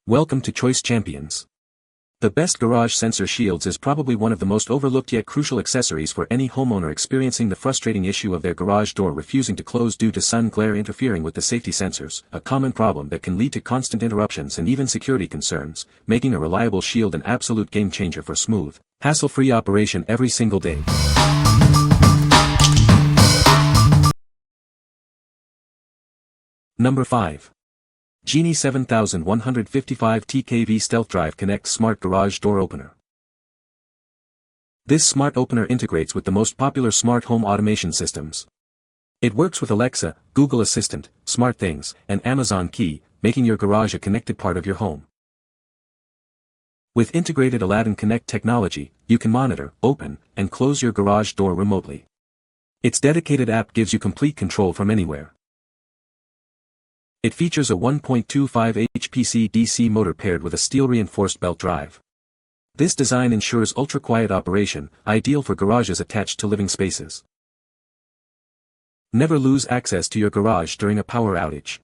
Welcome to Choice Champions. The best garage sensor shields is probably one of the most overlooked yet crucial accessories for any homeowner experiencing the frustrating issue of their garage door refusing to close due to sun glare interfering with the safety sensors, a common problem that can lead to constant interruptions and even security concerns, making a reliable shield an absolute game changer for smooth, hassle-free operation every single day. Number 5. Genie 7155 TKV StealthDrive connects smart garage door opener. This smart opener integrates with the most popular smart home automation systems. It works with Alexa, Google Assistant, SmartThings, and Amazon Key, making your garage a connected part of your home. With integrated Aladdin Connect technology, you can monitor, open, and close your garage door remotely. Its dedicated app gives you complete control from anywhere. It features a 1.25 HPC DC motor paired with a steel-reinforced belt drive. This design ensures ultra-quiet operation, ideal for garages attached to living spaces. Never lose access to your garage during a power outage.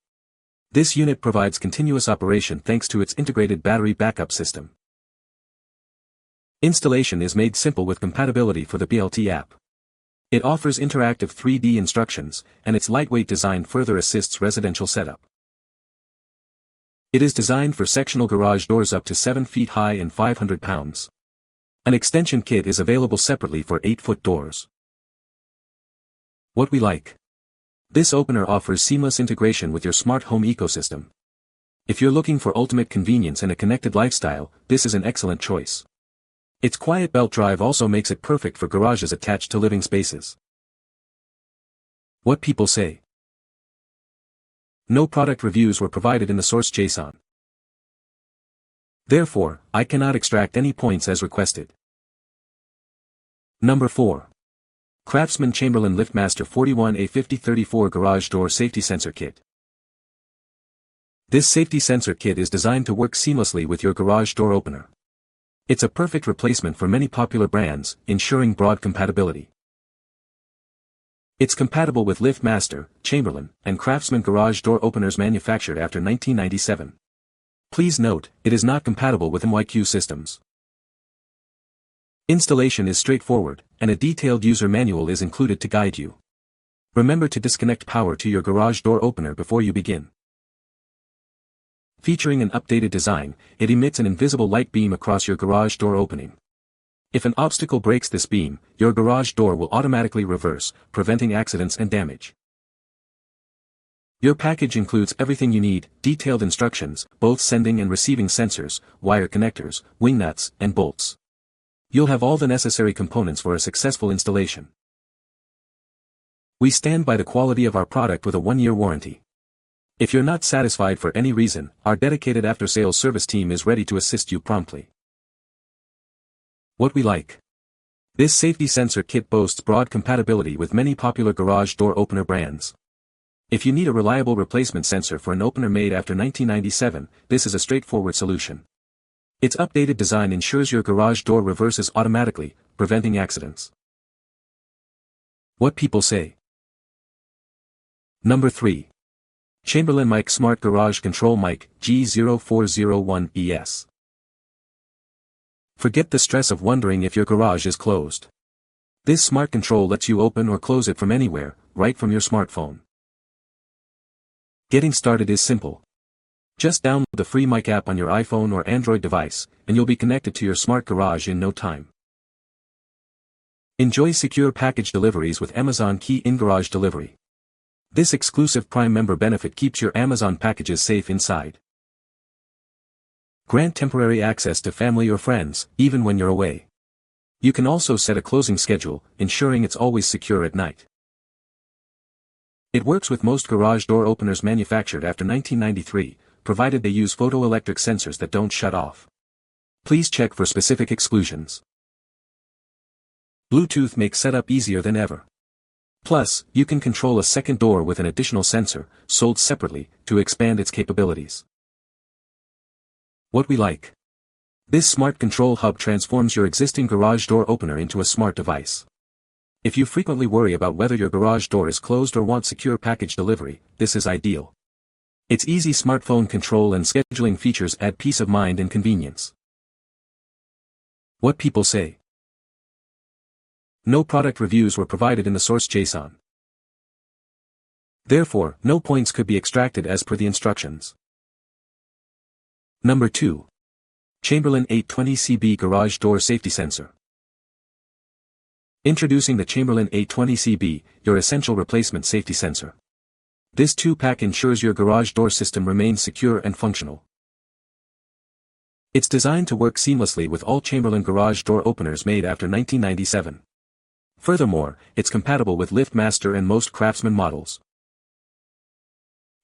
This unit provides continuous operation thanks to its integrated battery backup system. Installation is made simple with compatibility for the BLT app. It offers interactive 3D instructions, and its lightweight design further assists residential setup. It is designed for sectional garage doors up to 7 feet high and 500 pounds. An extension kit is available separately for 8-foot doors. What we like. This opener offers seamless integration with your smart home ecosystem. If you're looking for ultimate convenience and a connected lifestyle, this is an excellent choice. Its quiet belt drive also makes it perfect for garages attached to living spaces. What people say. No product reviews were provided in the source JSON. Therefore, I cannot extract any points as requested. Number 4. Craftsman Chamberlain Liftmaster 41A5034 Garage Door Safety Sensor Kit. This safety sensor kit is designed to work seamlessly with your garage door opener. It's a perfect replacement for many popular brands, ensuring broad compatibility. It's compatible with Liftmaster, Chamberlain, and Craftsman garage door openers manufactured after 1997. Please note, it is not compatible with MYQ systems. Installation is straightforward, and a detailed user manual is included to guide you. Remember to disconnect power to your garage door opener before you begin. Featuring an updated design, it emits an invisible light beam across your garage door opening. If an obstacle breaks this beam, your garage door will automatically reverse, preventing accidents and damage. Your package includes everything you need, detailed instructions, both sending and receiving sensors, wire connectors, wing nuts, and bolts. You'll have all the necessary components for a successful installation. We stand by the quality of our product with a 1-year warranty. If you're not satisfied for any reason, our dedicated after-sales service team is ready to assist you promptly. What we like. This safety sensor kit boasts broad compatibility with many popular garage door opener brands. If you need a reliable replacement sensor for an opener made after 1997, this is a straightforward solution. Its updated design ensures your garage door reverses automatically, preventing accidents. What people say. Number 3. Chamberlain Mic Smart Garage Control Mic G0401ES. Forget the stress of wondering if your garage is closed. This smart control lets you open or close it from anywhere, right from your smartphone. Getting started is simple. Just download the free mic app on your iPhone or Android device, and you'll be connected to your smart garage in no time. Enjoy secure package deliveries with Amazon Key in-garage delivery. This exclusive Prime member benefit keeps your Amazon packages safe inside. Grant temporary access to family or friends, even when you're away. You can also set a closing schedule, ensuring it's always secure at night. It works with most garage door openers manufactured after 1993, provided they use photoelectric sensors that don't shut off. Please check for specific exclusions. Bluetooth makes setup easier than ever. Plus, you can control a second door with an additional sensor, sold separately, to expand its capabilities. What we like. This smart control hub transforms your existing garage door opener into a smart device. If you frequently worry about whether your garage door is closed or want secure package delivery, this is ideal. Its easy smartphone control and scheduling features add peace of mind and convenience. What people say. No product reviews were provided in the source JSON. Therefore, no points could be extracted as per the instructions. Number 2. Chamberlain 820CB Garage Door Safety Sensor. Introducing the Chamberlain 820CB, your essential replacement safety sensor. This 2-pack ensures your garage door system remains secure and functional. It's designed to work seamlessly with all Chamberlain garage door openers made after 1997. Furthermore, it's compatible with Liftmaster and most Craftsman models.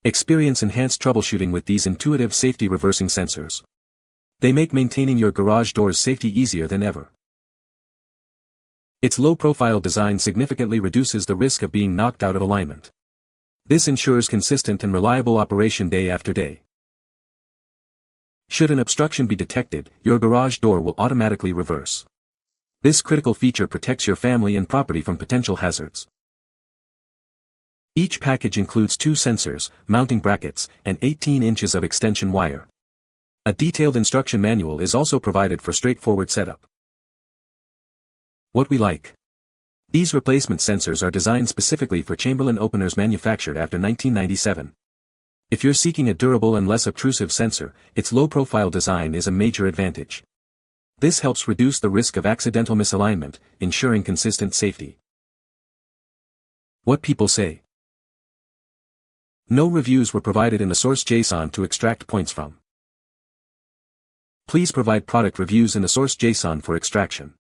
Experience enhanced troubleshooting with these intuitive safety reversing sensors. They make maintaining your garage door's safety easier than ever. Its low-profile design significantly reduces the risk of being knocked out of alignment. This ensures consistent and reliable operation day after day. Should an obstruction be detected, your garage door will automatically reverse. This critical feature protects your family and property from potential hazards. Each package includes 2 sensors, mounting brackets, and 18 inches of extension wire. A detailed instruction manual is also provided for straightforward setup. What we like. These replacement sensors are designed specifically for Chamberlain openers manufactured after 1997. If you're seeking a durable and less obtrusive sensor, its low-profile design is a major advantage. This helps reduce the risk of accidental misalignment, ensuring consistent safety. What people say. No reviews were provided in the source JSON to extract points from. Please provide product reviews in the source JSON for extraction.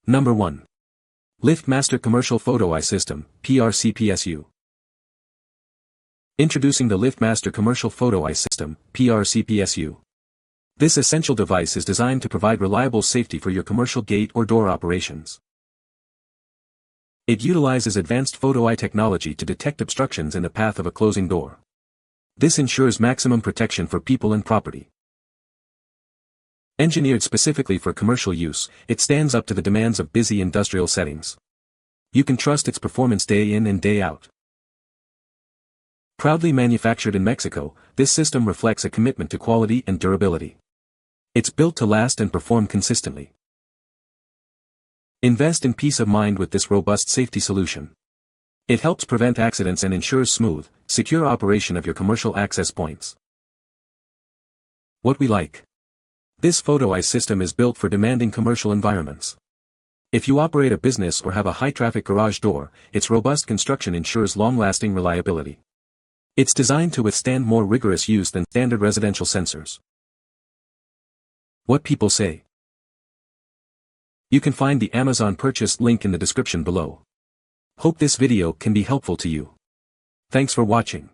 Number 1. Liftmaster Commercial Photo Eye System, CPS-U. Introducing the Liftmaster Commercial Photo Eye System, CPS-U. This essential device is designed to provide reliable safety for your commercial gate or door operations. It utilizes advanced photo eye technology to detect obstructions in the path of a closing door. This ensures maximum protection for people and property. Engineered specifically for commercial use, it stands up to the demands of busy industrial settings. You can trust its performance day in and day out. Proudly manufactured in Mexico, this system reflects a commitment to quality and durability. It's built to last and perform consistently. Invest in peace of mind with this robust safety solution. It helps prevent accidents and ensures smooth, secure operation of your commercial access points. What we like. This photo eye system is built for demanding commercial environments. If you operate a business or have a high-traffic garage door, its robust construction ensures long-lasting reliability. It's designed to withstand more rigorous use than standard residential sensors. What people say. You can find the Amazon purchase link in the description below. Hope this video can be helpful to you. Thanks for watching.